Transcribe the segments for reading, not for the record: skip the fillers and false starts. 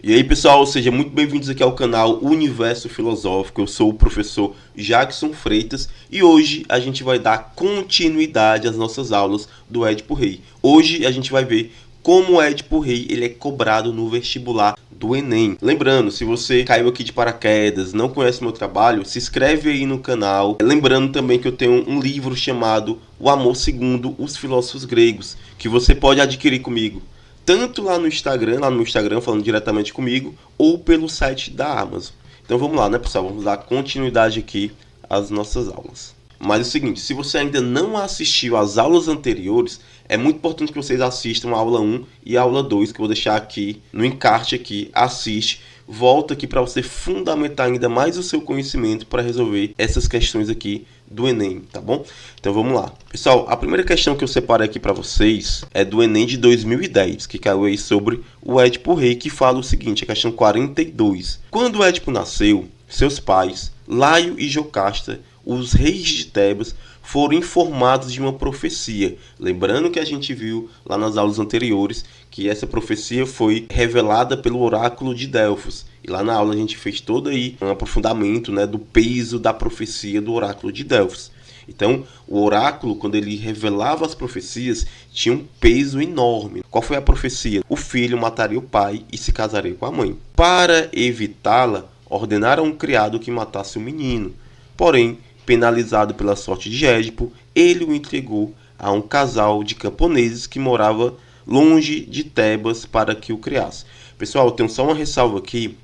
E aí pessoal, sejam muito bem-vindos aqui ao canal Universo Filosófico. Eu sou o professor Jackson Freitas e hoje a gente vai dar continuidade às nossas aulas do Édipo Rei. Hoje a gente vai ver como o Édipo Rei ele é cobrado no vestibular do Enem. Lembrando, se você caiu aqui de paraquedas, não conhece meu trabalho, se inscreve aí no canal. Lembrando também que eu tenho um livro chamado O Amor Segundo os Filósofos Gregos, que você pode adquirir comigo tanto lá no meu Instagram falando diretamente comigo, ou pelo site da Amazon. Então vamos lá, né, pessoal? Vamos dar continuidade aqui às nossas aulas. Mas é o seguinte, se você ainda não assistiu às aulas anteriores, é muito importante que vocês assistam a aula 1 e a aula 2, que eu vou deixar aqui no encarte aqui, assiste. Volta aqui para você fundamentar ainda mais o seu conhecimento para resolver essas questões aqui do Enem, tá bom? Então vamos lá. Pessoal, a primeira questão que eu separei aqui para vocês é do Enem de 2010, que caiu aí sobre o Édipo Rei, que fala o seguinte, a questão 42. Quando o Édipo nasceu, seus pais, Laio e Jocasta, os reis de Tebas, foram informados de uma profecia. Lembrando que a gente viu lá nas aulas anteriores que essa profecia foi revelada pelo oráculo de Delfos. E lá na aula a gente fez todo aí um aprofundamento, né, do peso da profecia do oráculo de Delfos. Então, o oráculo, quando ele revelava as profecias, tinha um peso enorme. Qual foi a profecia? O filho mataria o pai e se casaria com a mãe. Para evitá-la, ordenaram um criado que matasse o menino. Porém, penalizado pela sorte de Édipo, ele o entregou a um casal de camponeses que morava longe de Tebas para que o criasse. Pessoal, eu tenho só uma ressalva aqui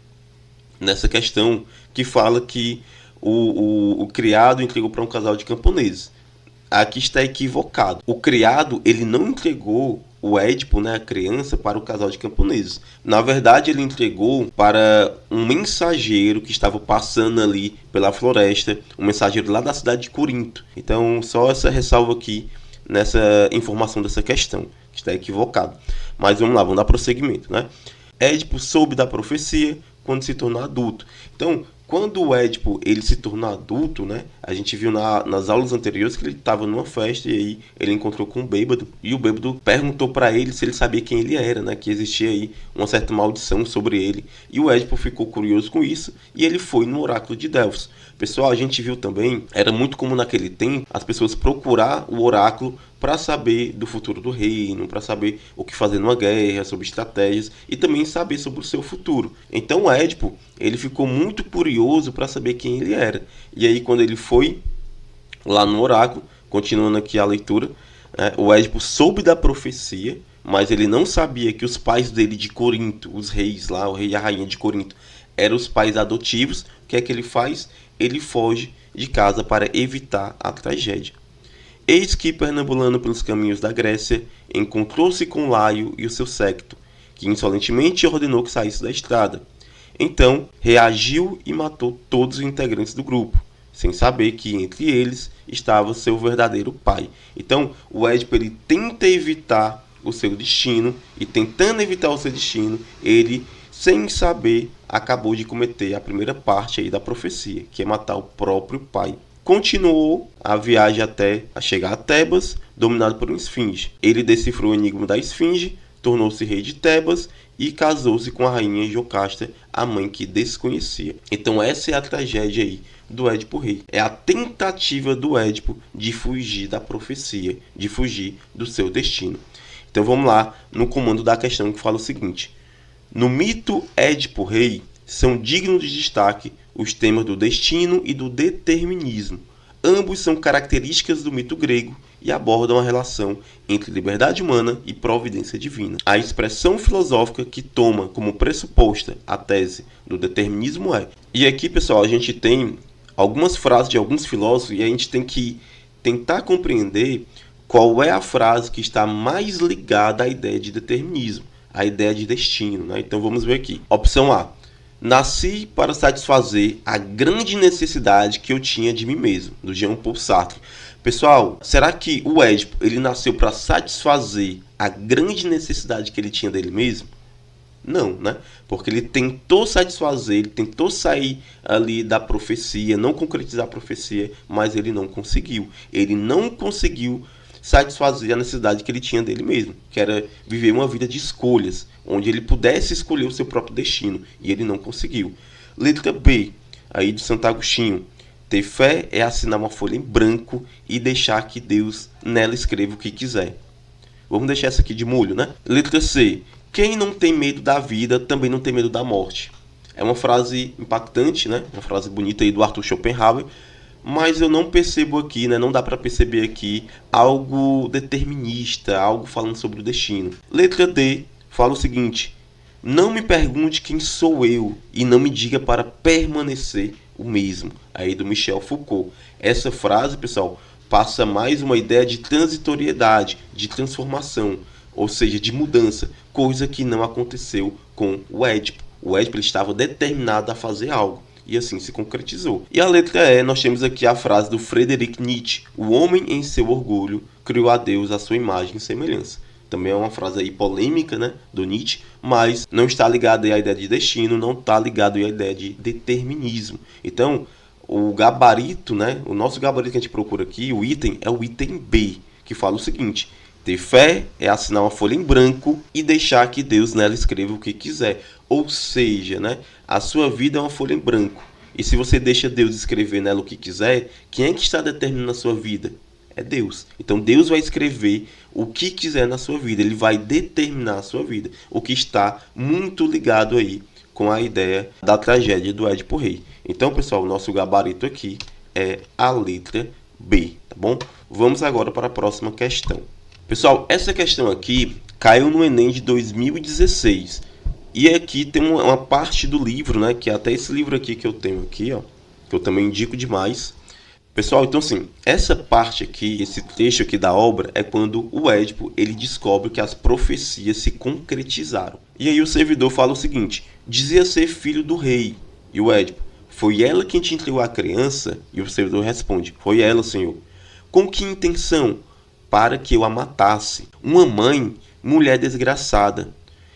nessa questão que fala que o criado entregou para um casal de camponeses. Aqui está equivocado. O criado ele não entregou o Édipo, né, a criança, para o casal de camponeses. Na verdade, ele entregou para um mensageiro que estava passando ali pela floresta, um mensageiro lá da cidade de Corinto. Então, só essa ressalva aqui nessa informação dessa questão, que está equivocado. Mas vamos lá, vamos dar prosseguimento, né? Édipo soube da profecia quando se tornou adulto. Então, quando o Édipo ele se tornou adulto, né, a gente viu nas aulas anteriores que ele estava numa festa e aí ele encontrou com um bêbado e o bêbado perguntou para ele se ele sabia quem ele era, né, que existia aí uma certa maldição sobre ele. E o Édipo ficou curioso com isso e ele foi no oráculo de Delfos. Pessoal, a gente viu também, era muito comum naquele tempo as pessoas procurar o oráculo para saber do futuro do reino, para saber o que fazer numa guerra, sobre estratégias e também saber sobre o seu futuro. Então o Édipo, ele ficou muito curioso para saber quem ele era. E aí quando ele foi lá no oráculo, continuando aqui a leitura, né, o Édipo soube da profecia, mas ele não sabia que os pais dele de Corinto, os reis lá, o rei e a rainha de Corinto, eram os pais adotivos. O que é que ele faz? Ele foge de casa para evitar a tragédia. Eis que, perambulando pelos caminhos da Grécia, encontrou-se com Laio e o seu séquito, que insolentemente ordenou que saísse da estrada. Então, reagiu e matou todos os integrantes do grupo, sem saber que entre eles estava seu verdadeiro pai. Então, o Édipo ele tenta evitar o seu destino, e tentando evitar o seu destino, ele, sem saber, acabou de cometer a primeira parte aí da profecia, que é matar o próprio pai. Continuou a viagem até chegar a Tebas, dominado por uma esfinge. Ele decifrou o enigma da esfinge, tornou-se rei de Tebas e casou-se com a rainha Jocasta, a mãe que desconhecia. Então essa é a tragédia aí do Édipo Rei. É a tentativa do Édipo de fugir da profecia, de fugir do seu destino. Então vamos lá no comando da questão que fala o seguinte. No mito Édipo Rei, são dignos de destaque os temas do destino e do determinismo. Ambos são características do mito grego e abordam a relação entre liberdade humana e providência divina. A expressão filosófica que toma como pressuposta a tese do determinismo é... E aqui, pessoal, a gente tem algumas frases de alguns filósofos e a gente tem que tentar compreender qual é a frase que está mais ligada à ideia de determinismo, à ideia de destino, né? Então vamos ver aqui. Opção A. Nasci para satisfazer a grande necessidade que eu tinha de mim mesmo, do Jean-Paul Sartre. Pessoal, será que o Édipo ele nasceu para satisfazer a grande necessidade que ele tinha dele mesmo? Não, né? Porque ele tentou satisfazer, ele tentou sair ali da profecia, não concretizar a profecia, mas ele não conseguiu. Ele não conseguiu satisfazer a necessidade que ele tinha dele mesmo, que era viver uma vida de escolhas, onde ele pudesse escolher o seu próprio destino, e ele não conseguiu. Letra B, aí de Santo Agostinho. Ter fé é assinar uma folha em branco e deixar que Deus nela escreva o que quiser. Vamos deixar essa aqui de molho, né? Letra C. Quem não tem medo da vida também não tem medo da morte. É uma frase impactante, né? Uma frase bonita aí do Arthur Schopenhauer, mas eu não percebo aqui, né? Não dá para perceber aqui algo determinista, algo falando sobre o destino. Letra D fala o seguinte: não me pergunte quem sou eu e não me diga para permanecer o mesmo. Aí do Michel Foucault. Essa frase, pessoal, passa mais uma ideia de transitoriedade, de transformação, ou seja, de mudança, coisa que não aconteceu com o Édipo. O Édipo ele estava determinado a fazer algo, e assim se concretizou. E a letra E, nós temos aqui a frase do Friedrich Nietzsche: o homem em seu orgulho criou a Deus à sua imagem e semelhança. Também é uma frase aí polêmica, né, do Nietzsche, mas não está ligada à ideia de destino, não está ligado à ideia de determinismo. Então, o gabarito, né, o nosso gabarito que a gente procura aqui, o item, é o item B, que fala o seguinte: ter fé é assinar uma folha em branco e deixar que Deus nela escreva o que quiser. Ou seja, né, a sua vida é uma folha em branco. E se você deixa Deus escrever nela o que quiser, quem é que está determinando a sua vida? É Deus. Então Deus vai escrever o que quiser na sua vida. Ele vai determinar a sua vida. O que está muito ligado aí com a ideia da tragédia do Édipo Rei. Então, pessoal, o nosso gabarito aqui é a letra B, tá bom? Vamos agora para a próxima questão. Pessoal, essa questão aqui caiu no Enem de 2016. E aqui tem uma parte do livro, né? Que é até esse livro aqui que eu tenho aqui, ó. Que eu também indico demais. Pessoal, então assim, essa parte aqui, esse trecho aqui da obra é quando o Édipo ele descobre que as profecias se concretizaram. E aí o servidor fala o seguinte: dizia ser filho do rei. E o Édipo: foi ela quem te entregou a criança? E o servidor responde: foi ela, senhor. Com que intenção? Para que eu a matasse. Uma mãe, mulher desgraçada.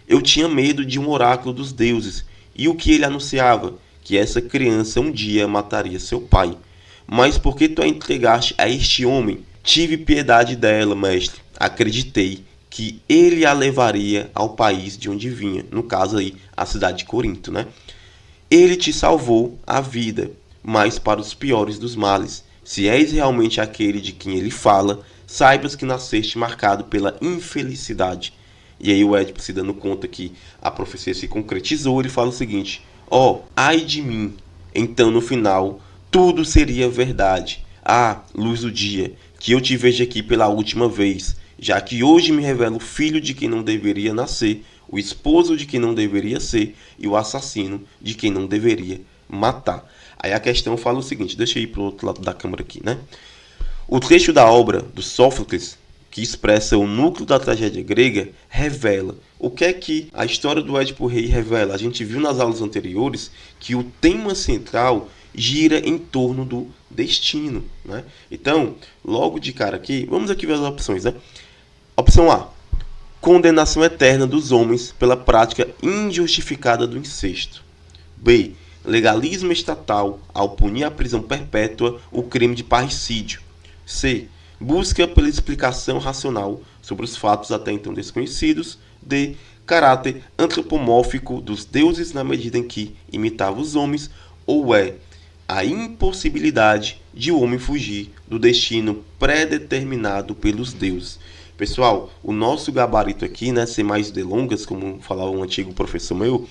Eu tinha medo de um oráculo dos deuses. E o que ele anunciava? Que essa criança um dia mataria seu pai. Mas por que tu a entregaste a este homem? Tive piedade dela, mestre. Acreditei que ele a levaria ao país de onde vinha. No caso aí, a cidade de Corinto, né? Ele te salvou a vida, mas para os piores dos males. Se és realmente aquele de quem ele fala, saibas que nasceste marcado pela infelicidade. E aí o Édipo, se dando conta que a profecia se concretizou, ele fala o seguinte: ó, ai de mim. Então no final tudo seria verdade. Ah, luz do dia, que eu te vejo aqui pela última vez, já que hoje me revela o filho de quem não deveria nascer, o esposo de quem não deveria ser e o assassino de quem não deveria matar. Aí a questão fala o seguinte, deixa eu ir para o outro lado da câmera aqui, né? O trecho da obra do Sófocles, que expressa o núcleo da tragédia grega, revela. O que é que a história do Édipo Rei revela? A gente viu nas aulas anteriores que o tema central gira em torno do destino, né? Então, logo de cara aqui, vamos aqui ver as opções, né? Opção A: condenação eterna dos homens pela prática injustificada do incesto. B: legalismo estatal ao punir a prisão perpétua o crime de parricídio. C: busca pela explicação racional sobre os fatos até então desconhecidos. D: caráter antropomórfico dos deuses na medida em que imitava os homens. Ou é a impossibilidade de o homem fugir do destino pré-determinado pelos deuses. Pessoal, o nosso gabarito aqui, né, sem mais delongas, como falava um antigo professor meu,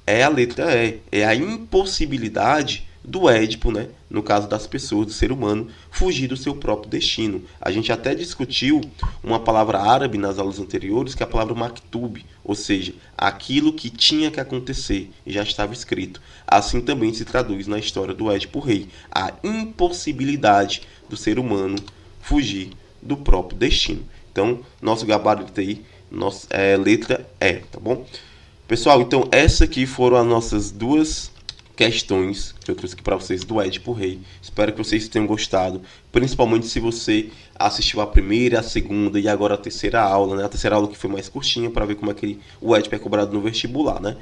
é a letra E. É a impossibilidade do Édipo, né, no caso das pessoas, do ser humano, fugir do seu próprio destino. A gente até discutiu uma palavra árabe nas aulas anteriores, que é a palavra maktub, ou seja, aquilo que tinha que acontecer, já estava escrito. Assim também se traduz na história do Édipo Rei, a impossibilidade do ser humano fugir do próprio destino. Então, nosso gabarito aí, letra E, tá bom? Pessoal, então essas aqui foram as nossas duas questões que eu trouxe aqui para vocês do Édipo Rei. Espero que vocês tenham gostado, principalmente se você assistiu a primeira, a segunda e agora a terceira aula, né? A terceira aula que foi mais curtinha, para ver como é que o Édipo é cobrado no vestibular, né?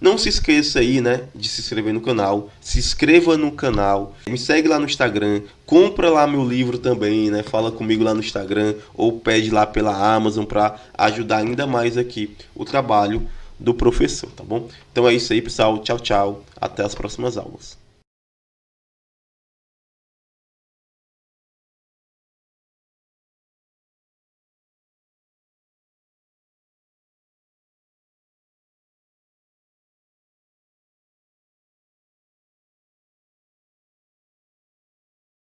Não se esqueça aí, né, de se inscrever no canal, se inscreva no canal, me segue lá no Instagram, compra lá meu livro também, né, fala comigo lá no Instagram ou pede lá pela Amazon para ajudar ainda mais aqui o trabalho do professor, tá bom? Então é isso aí, pessoal. Tchau, tchau. Até as próximas aulas.